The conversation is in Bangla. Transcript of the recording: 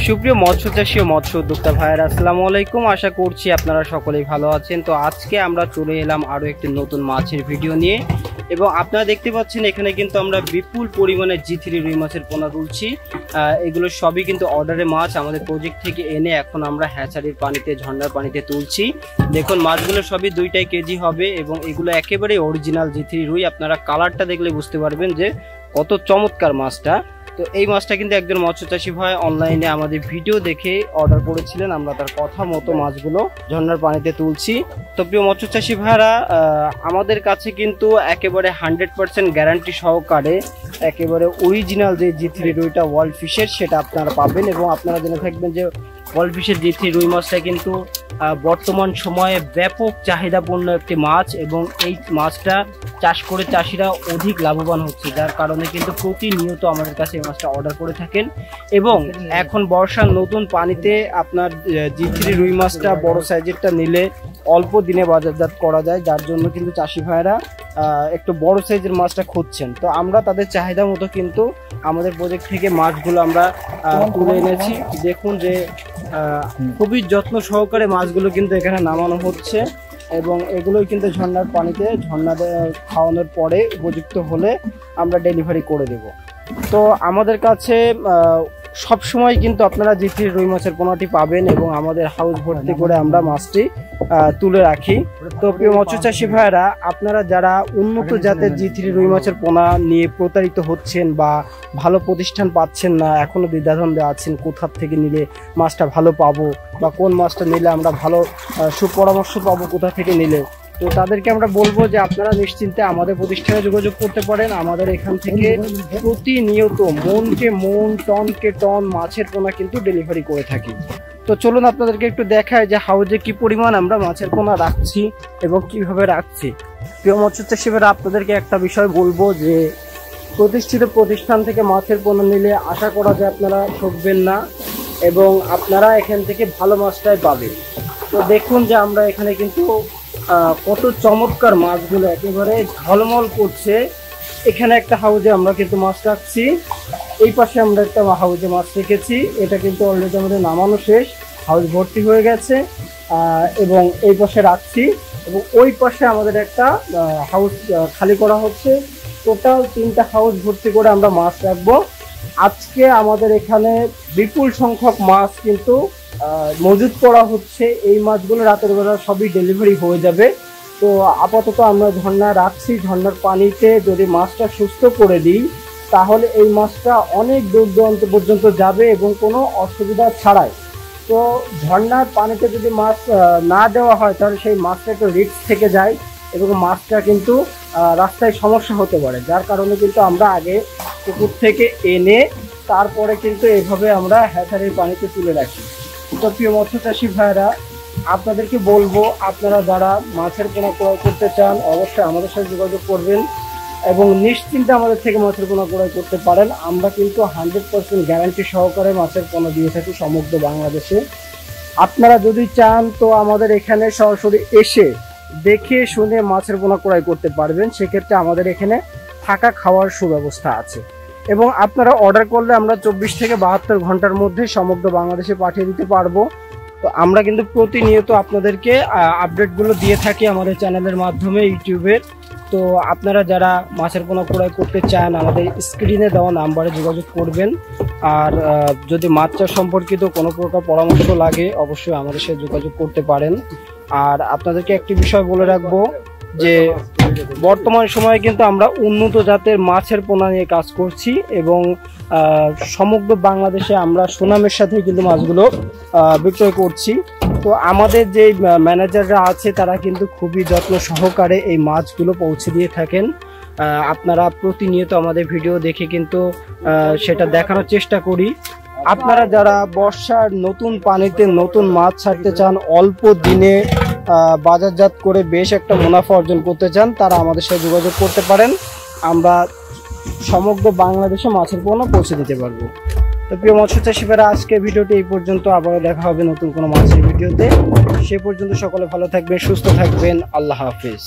সুপ্রিয় মৎস্য চাষী ও মৎস্য উদ্যোক্তা ভাইয়েরা, আসসালামু আলাইকুম। আশা করছি আপনারা সকলেই ভালো আছেন। তো আজকে আমরা চলে এলাম আরও একটি নতুন মাছের ভিডিও নিয়ে, এবং আপনারা দেখতে পাচ্ছেন এখানে কিন্তু আমরা বিপুল পরিমাণে G3 রুই মাছের পোনা তুলছি। এগুলো সবই কিন্তু অর্ডারে মাছ আমাদের প্রজেক্ট থেকে এনে এখন আমরা হ্যাচারির পানিতে, ঝর্ণার পানিতে তুলছি। দেখুন মাছগুলো সবই 2 কেজি হবে, এবং এগুলো একেবারে অরিজিনাল G3 রুই। আপনারা কালারটা দেখলে বুঝতে পারবেন যে কত চমৎকার মাছটা। তো এই মাছটা কিন্তু একজন মৎস্যচাষী ভাই অনলাইনে আমাদের ভিডিও দেখে অর্ডার করেছিলেন, আমরা তার কথা মতো মাছগুলো ঝর্ণার পানিতে তুলছি। তো প্রিয় মৎস্যচাষী ভাইরা, আমাদের কাছে কিন্তু একেবারে 100% গ্যারান্টি সহকারে একেবারে অরিজিনাল যে G3 রুইটা ওয়ার্ল্ড ফিশের, সেটা আপনারা পাবেন। এবং আপনারা জেনে থাকবেন যে ওয়ার্ল্ড ফিশের G3 রুই মাছটা কিন্তু বর্তমান সময়ে ব্যাপক চাহিদাপূর্ণ একটি মাছ, এবং এই মাছটা চাষ করে চাষিরা অধিক লাভবান হচ্ছে, যার কারণে কিন্তু প্রতিনিয়ত আমাদের কাছে এই মাছটা অর্ডার করে থাকেন। এবং এখন বর্ষার নতুন পানিতে আপনার G3 রুই মাছটা বড় সাইজেরটা নিলে অল্প দিনে বাজারজাত করা যায়, যার জন্য কিন্তু চাষি ভাইরা একটু বড় সাইজের মাছটা খুঁজছেন। তো আমরা তাদের চাহিদা মতো কিন্তু আমাদের প্রজেক্ট থেকে মাছগুলো আমরা তুলে এনেছি। দেখুন যে খুবই যত্ন সহকারে মাছগুলো কিন্তু এখানে নামানো হচ্ছে, এবং এগুলোই কিন্তু ঝর্ণার পানিতে খাওয়ানোর পরে উপযুক্ত হলে আমরা ডেলিভারি করে দেব। তো আমাদের কাছে সব সময় কিন্তু আপনারা G3 রুই মাছের পোনাটি পাবেন, এবং আমাদের হাউস ভর্তি করে আমরা মাছটি তুলে রাখি। তো প্রিয় মৎস্যচাষী ভাইয়েরা, আপনারা যারা উন্নত জাতের G3 রুই মাছের পোনা নিয়ে প্রতারিত হচ্ছেন বা ভালো প্রতিষ্ঠান পাচ্ছেন না, এখনো দ্বিধাদ্বন্দ্বে আছেন কোথা থেকে নিলে মাছটা ভালো পাবো বা কোন মাছটা নিলে আমরা ভালো সুপরামর্শ পাবো কোথা থেকে নিলে, তো তাদেরকে আমরা বলবো যে আপনারা নিশ্চিন্তে আমাদের প্রতিষ্ঠানে যোগাযোগ করতে পারেন। আমাদের এখান থেকে প্রতিনিয়ত মনকে মন, টনকে টন মাছের পোনা কিন্তু ডেলিভারি করে থাকি। তো চলুন আপনাদেরকে একটু দেখায় যে হাউজে কি পরিমাণ আমরা মাছের পোনা রাখছি এবং কিভাবে রাখছি। প্রিয় মৎস্যচাষীরা, আপনাদেরকে একটা বিষয় বলবো যে প্রতিষ্ঠিত প্রতিষ্ঠান থেকে মাছের পোনা নিলে আশা করা যায় আপনারা ঠকবেন না, এবং আপনারা এখান থেকে ভালো মাছটাই পাবেন। তো দেখুন যে আমরা এখানে কিন্তু কত চমৎকার মাছগুলো একেবারে ঝলমল করছে। এখানে একটা হাউজে আমরা কিন্তু মাছ রাখছি, এই পাশে আমরা একটা হাউজে মাছ রেখেছি। এটা কিন্তু অলরেডি আমাদের নামানো শেষ, হাউজ ভর্তি হয়ে গেছে, এবং এই পাশে রাখছি, এবং ওই পাশে আমাদের একটা হাউস খালি করা হচ্ছে। টোটাল 3টা হাউস ভর্তি করে আমরা মাছ রাখবো। আজকে আমাদের এখানে বিপুল সংখ্যক মাছ কিন্তু মজুত করা হচ্ছে। এই মাছগুলো রাতের বেলা সবই ডেলিভারি হয়ে যাবে। তো আপাতত আমরা ঝর্ণা রাখছি, ঝর্ণার পানিতে যদি মাছটা সুস্থ করে দিই তাহলে এই মাছটা অনেক দূর দূরান্ত পর্যন্ত যাবে এবং কোনো অসুবিধা ছাড়াই। তো ঝর্ণার পানিতে যদি মাছ না দেওয়া হয় তাহলে সেই মাছটা একটু রিস্ক থেকে যায়, এবং মাছটা কিন্তু রাস্তায় সমস্যা হতে পারে, যার কারণে কিন্তু আমরা আগে পুকুর থেকে এনে তারপরে কিন্তু এভাবে আমরা হ্যাচারির পানিতে তুলে রাখি। তো প্রিয় মৎস্যচাষী ভাইরা, আপনাদেরকে বলবো আপনারা যারা মাছের পোনা ক্রয় করতে চান অবশ্যই আমাদের সাথে যোগাযোগ করবেন, এবং নিশ্চিন্তে আমাদের থেকে মাছের পোনা ক্রয় করতে পারেন। আমরা কিন্তু 100% গ্যারান্টি সহকারে মাছের পোনা দিয়ে থাকি সমগ্র বাংলাদেশে। আপনারা যদি চান তো আমাদের এখানে সরাসরি এসে দেখে শুনে মাছের পোনা ক্রয় করতে পারবেন। সেক্ষেত্রে আমাদের এখানে থাকা খাওয়ার সুব্যবস্থা আছে, এবং আপনারা অর্ডার করলে আমরা 24 থেকে 72 ঘন্টার মধ্যে সমগ্র বাংলাদেশে পাঠিয়ে দিতে পারবো। তো আমরা কিন্তু প্রতিনিয়ত আপনাদেরকে আপডেটগুলো দিয়ে থাকি আমাদের চ্যানেলের মাধ্যমে, ইউটিউবের। তো আপনারা যারা মাছের পোনা ক্রয় করতে চান আমাদের স্ক্রিনে দেওয়া নাম্বারে যোগাযোগ করবেন। আর যদি মাছ চাষ সম্পর্কিত কোনো প্রকার পরামর্শ লাগে অবশ্যই আমাদের সাথে যোগাযোগ করতে পারেন। আর আপনাদেরকে একটি বিষয় বলে রাখবো যে বর্তমান সময়ে কিন্তু আমরা উন্নত জাতের মাছের পোনা নিয়ে কাজ করছি, এবং সমগ্র বাংলাদেশে আমরা সুনামের সাথে কিন্তু মাছগুলো বিক্রয় করছি। তো আমাদের যে ম্যানেজাররা আছে তারা কিন্তু খুবই যত্ন সহকারে এই মাছগুলো পৌঁছে দিয়ে থাকেন। আপনারা প্রতিনিয়ত আমাদের ভিডিও দেখে কিন্তু সেটা দেখানোর চেষ্টা করি। আপনারা যারা বর্ষার নতুন পানিতে নতুন মাছ ছাড়তে চান, অল্প দিনে বাজারজাত করে বেশ একটা মুনাফা অর্জন করতে চান, তারা আমাদের সাথে যোগাযোগ করতে পারেন। আমরা সমগ্র বাংলাদেশে মাছের পণ্য পৌঁছে দিতে পারবো। তো প্রিয় মৎস্য চাষী ভাইরা, আজকে ভিডিওটি এই পর্যন্ত। আবারও দেখা হবে নতুন কোনো মাছের ভিডিওতে। সে পর্যন্ত সকলে ভালো থাকবেন, সুস্থ থাকবেন। আল্লাহ হাফিজ।